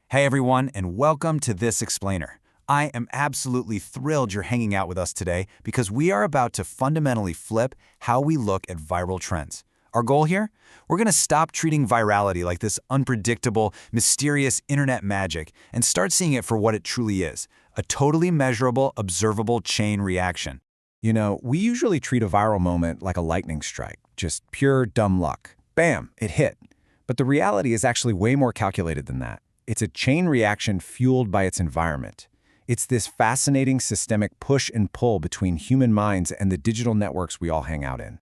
Hey everyone, and welcome to This Explainer. I am absolutely thrilled you're hanging out with us today because we are about to fundamentally flip how we look at viral trends. Our goal here? We're going to stop treating virality like this unpredictable, mysterious internet magic and start seeing it for what it truly is, a totally measurable, observable chain reaction. You know, we usually treat a viral moment like a lightning strike, just pure dumb luck. Bam, it hit. But the reality is actually way more calculated than that. It's a chain reaction fueled by its environment. It's this fascinating systemic push and pull between human minds and the digital networks we all hang out in.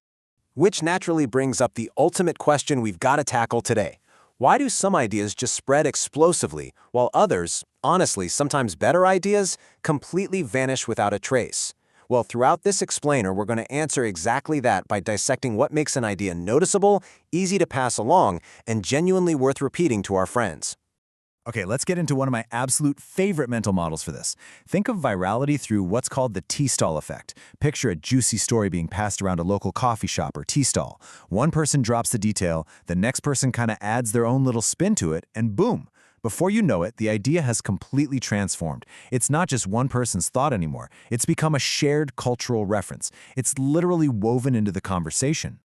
Which naturally brings up the ultimate question we've got to tackle today. Why do some ideas just spread explosively, while others, honestly, sometimes better ideas, completely vanish without a trace? Well, throughout this explainer, we're going to answer exactly that by dissecting what makes an idea noticeable, easy to pass along, and genuinely worth repeating to our friends. Okay, let's get into one of my absolute favorite mental models for this. Think of virality through what's called the tea stall effect. Picture a juicy story being passed around a local coffee shop or tea stall. One person drops the detail, the next person kind of adds their own little spin to it, and boom! Before you know it, the idea has completely transformed. It's not just one person's thought anymore. It's become a shared cultural reference. It's literally woven into the conversation.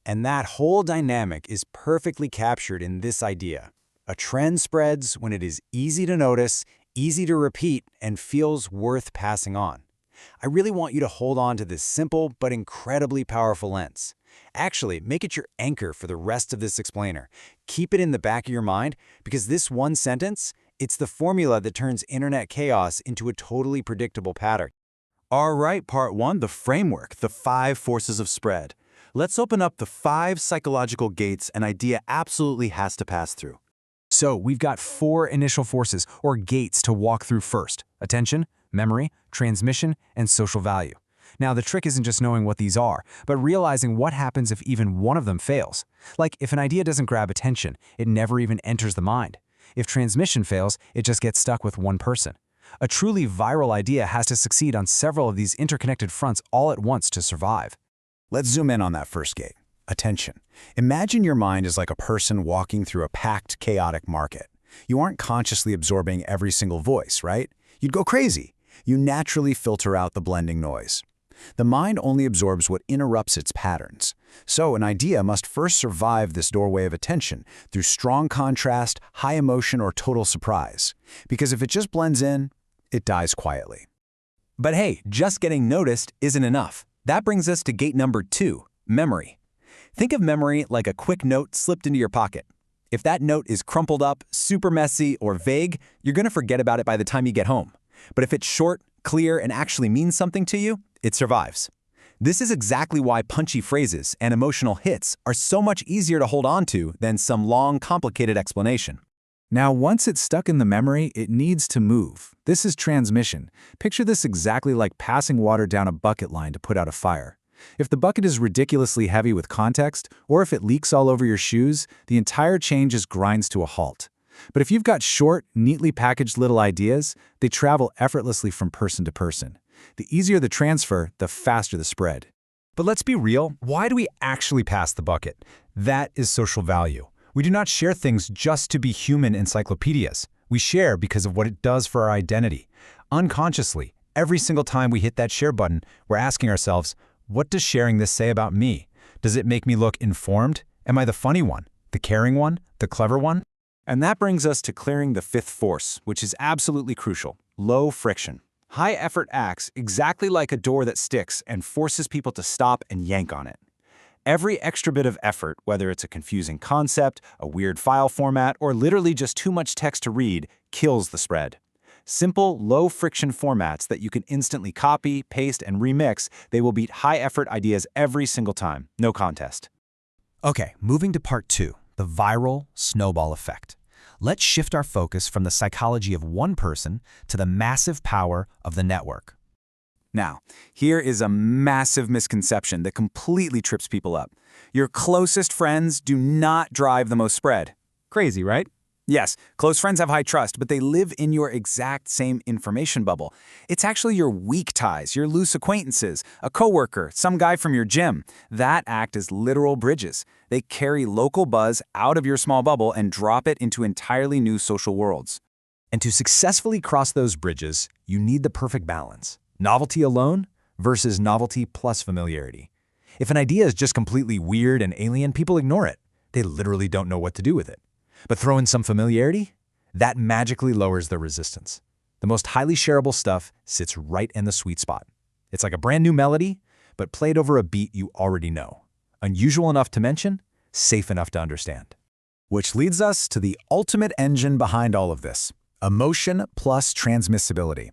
And that whole dynamic is perfectly captured in this idea. A trend spreads when it is easy to notice, easy to repeat, and feels worth passing on. I really want you to hold on to this simple but incredibly powerful lens. Actually, make it your anchor for the rest of this explainer. Keep it in the back of your mind because this one sentence, it's the formula that turns internet chaos into a totally predictable pattern. All right, part one, the framework, the 5 forces of spread. Let's open up the 5 psychological gates an idea absolutely has to pass through. So we've got 4 initial forces, or gates, to walk through first: attention, memory, transmission, and social value. Now, the trick isn't just knowing what these are, but realizing what happens if even one of them fails. Like, if an idea doesn't grab attention, it never even enters the mind. If transmission fails, it just gets stuck with one person. A truly viral idea has to succeed on several of these interconnected fronts all at once to survive. Let's zoom in on that first gate. Attention. Imagine your mind is like a person walking through a packed, chaotic market. You aren't consciously absorbing every single voice, right? You'd go crazy. You naturally filter out the blending noise. The mind only absorbs what interrupts its patterns. So an idea must first survive this doorway of attention through strong contrast, high emotion, or total surprise. Because if it just blends in, it dies quietly. But hey, just getting noticed isn't enough. That brings us to gate number 2, memory. Think of memory like a quick note slipped into your pocket. If that note is crumpled up, super messy, or vague, you're going to forget about it by the time you get home. But if it's short, clear, and actually means something to you, it survives. This is exactly why punchy phrases and emotional hits are so much easier to hold on to than some long, complicated explanation. Now, once it's stuck in the memory, it needs to move. This is transmission. Picture this exactly like passing water down a bucket line to put out a fire. If the bucket is ridiculously heavy with context, or if it leaks all over your shoes, the entire chain just grinds to a halt. But if you've got short, neatly packaged little ideas, they travel effortlessly from person to person. The easier the transfer, the faster the spread. But let's be real, why do we actually pass the bucket? That is social value. We do not share things just to be human encyclopedias. We share because of what it does for our identity. Unconsciously, every single time we hit that share button, we're asking ourselves, what does sharing this say about me? Does it make me look informed? Am I the funny one, the caring one, the clever one? And that brings us to clearing the 5th force, which is absolutely crucial: low friction. High effort acts exactly like a door that sticks and forces people to stop and yank on it. Every extra bit of effort, whether it's a confusing concept, a weird file format, or literally just too much text to read, kills the spread. Simple, low-friction formats that you can instantly copy, paste, and remix, they will beat high-effort ideas every single time. No contest. Okay, moving to part 2, the viral snowball effect. Let's shift our focus from the psychology of one person to the massive power of the network. Now, here is a massive misconception that completely trips people up. Your closest friends do not drive the most spread. Crazy, right? Yes, close friends have high trust, but they live in your exact same information bubble. It's actually your weak ties, your loose acquaintances, a coworker, some guy from your gym. That act as literal bridges. They carry local buzz out of your small bubble and drop it into entirely new social worlds. And to successfully cross those bridges, you need the perfect balance. Novelty alone versus novelty plus familiarity. If an idea is just completely weird and alien, people ignore it. They literally don't know what to do with it. But throw in some familiarity, that magically lowers their resistance. The most highly shareable stuff sits right in the sweet spot. It's like a brand new melody, but played over a beat you already know. Unusual enough to mention, safe enough to understand. Which leads us to the ultimate engine behind all of this: emotion plus transmissibility.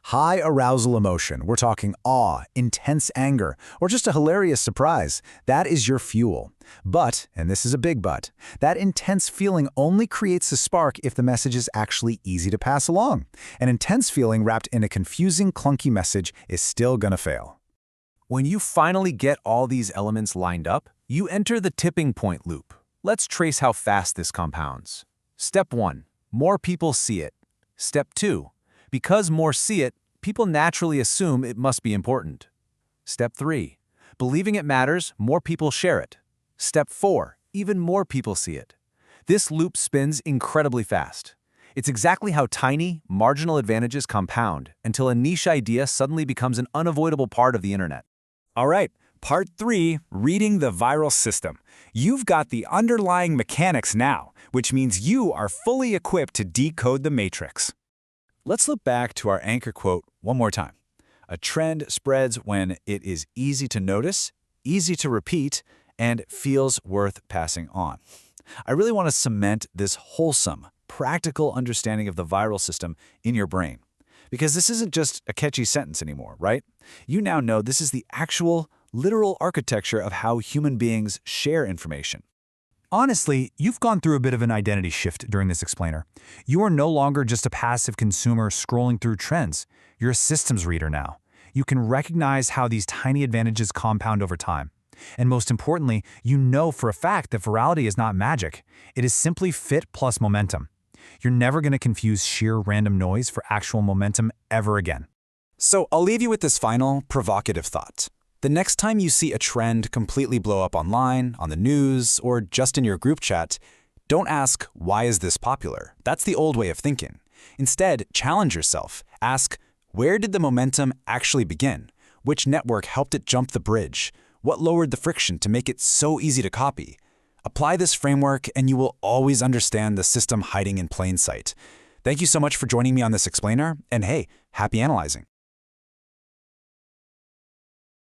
High arousal emotion, we're talking awe, intense anger, or just a hilarious surprise, that is your fuel. But, and this is a big but, that intense feeling only creates a spark if the message is actually easy to pass along. An intense feeling wrapped in a confusing, clunky message is still gonna fail. When you finally get all these elements lined up, you enter the tipping point loop. Let's trace how fast this compounds. Step 1. More people see it. Step 2. Because more see it, people naturally assume it must be important. Step 3. Believing it matters, more people share it. Step 4. Even more people see it. This loop spins incredibly fast. It's exactly how tiny, marginal advantages compound until a niche idea suddenly becomes an unavoidable part of the internet. All right, part 3, reading the viral system. You've got the underlying mechanics now, which means you are fully equipped to decode the matrix. Let's look back to our anchor quote one more time. A trend spreads when it is easy to notice, easy to repeat, and feels worth passing on. I really want to cement this wholesome, practical understanding of the viral system in your brain. Because this isn't just a catchy sentence anymore, right? You now know this is the actual, literal architecture of how human beings share information. Honestly, you've gone through a bit of an identity shift during this explainer. You are no longer just a passive consumer scrolling through trends. You're a systems reader now. You can recognize how these tiny advantages compound over time. And most importantly, you know for a fact that virality is not magic. It is simply fit plus momentum. You're never going to confuse sheer random noise for actual momentum ever again. So I'll leave you with this final, provocative thought. The next time you see a trend completely blow up online, on the news, or just in your group chat, don't ask, why is this popular? That's the old way of thinking. Instead, challenge yourself. Ask, where did the momentum actually begin? Which network helped it jump the bridge? What lowered the friction to make it so easy to copy? Apply this framework and you will always understand the system hiding in plain sight. Thank you so much for joining me on this explainer, and hey, happy analyzing.